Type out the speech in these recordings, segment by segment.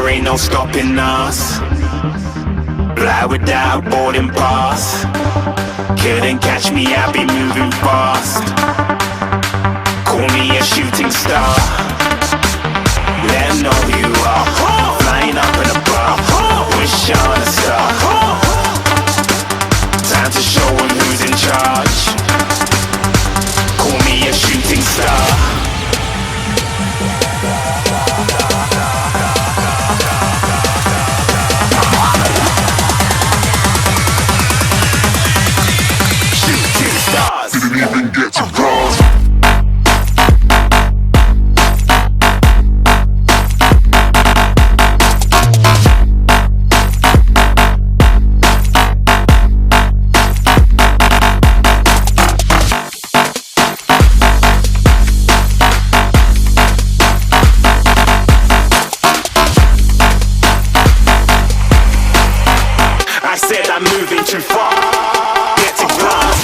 there ain't no stopping us. Fly without boarding pass. Couldn't catch me, I'll be moving fast. Call me a shooting star. Let 'em know who you are. Flying up in a bar. Wish on a star. Time to show 'em who's in charge. Call me a shooting star. Didn't even get to cross. I said I'm moving too far. Get to glass.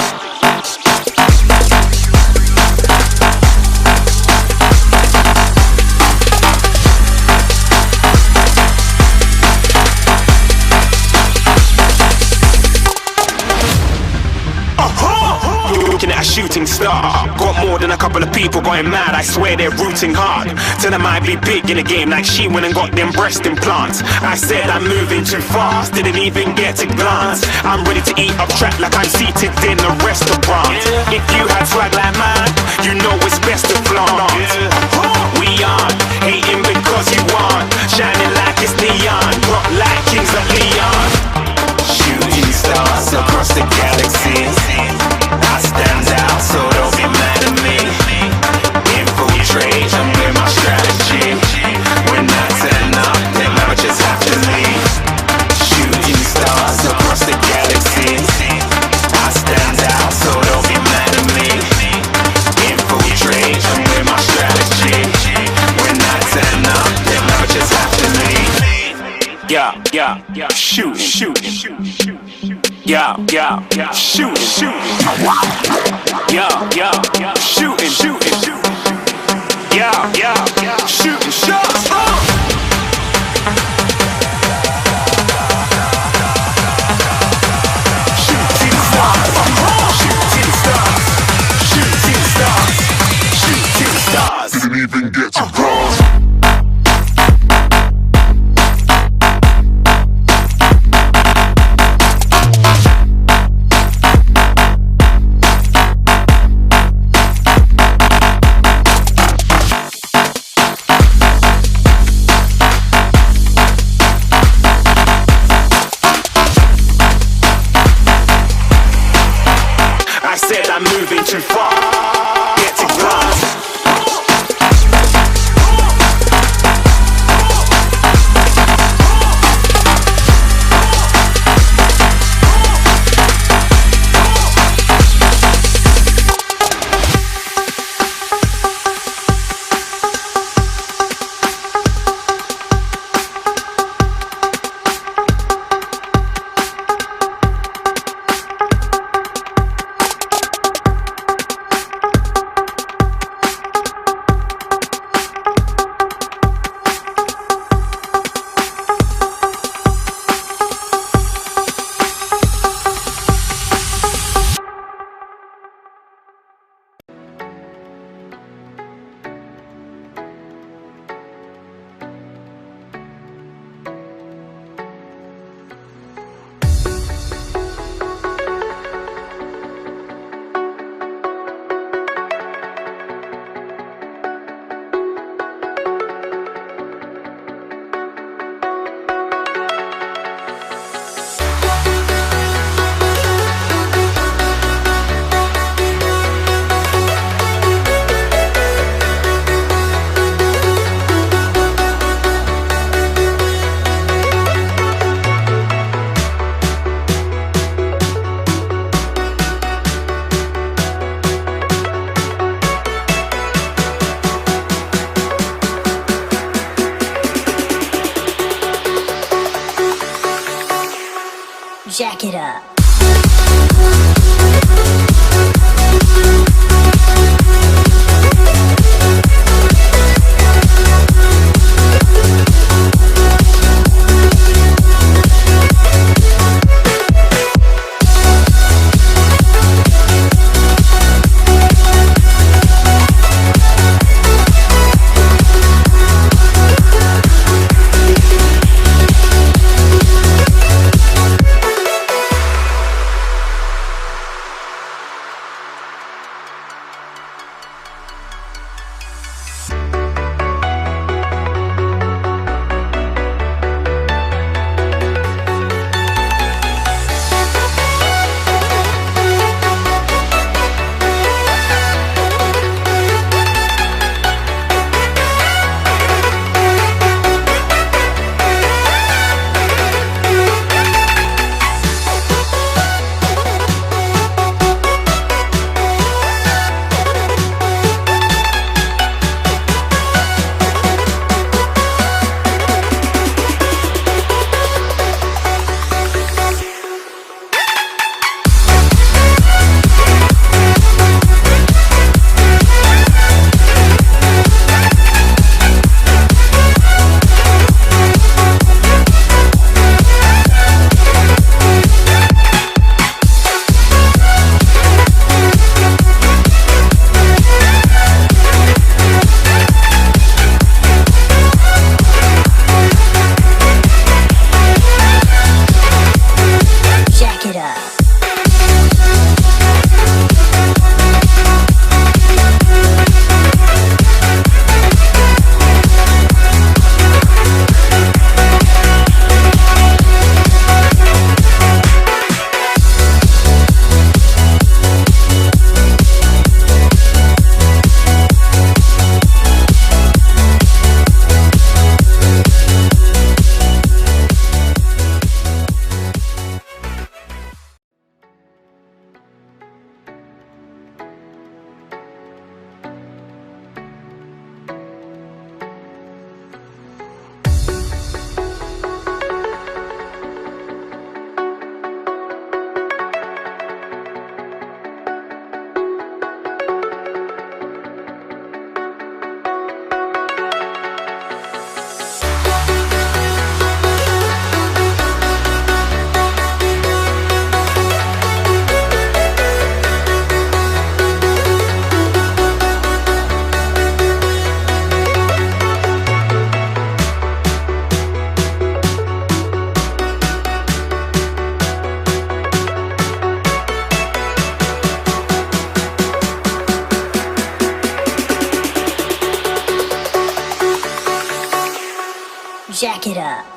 Looking at a shooting star. Got more than a couple of people going mad, I swear they're rooting hard. Tell them I'd be big in the game like she went and got them breast implants. I said I'm moving too fast, didn't even get to glance. I'm ready to eat up track like I'm seated in a restaurant. If you had swag like mine, you know it's best to flaunt. We aren't hating because you aren't shining like it's neon, rock like kings of Leon. Shooting stars across the galaxy. I stand out, so don't be mad at me. Infiltrate, I'm with my strategy. When I turn up, then I just have to leave. Shooting stars across the galaxy. I stand out, so don't be mad at me. Infiltrate, I'm with my strategy. When I turn up, then I just have to leave. Yeah, shooting. Yeah, shooting. Yeah, shooting. Yeah, shooting shots. Shooting stars. Didn't even get to cross. I said I'm moving too far. Get to glass. Jack it up. Jack it up.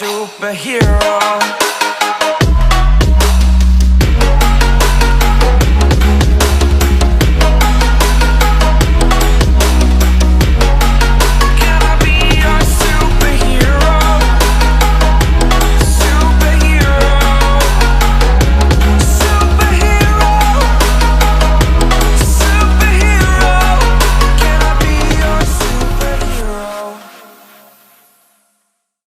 Superhero.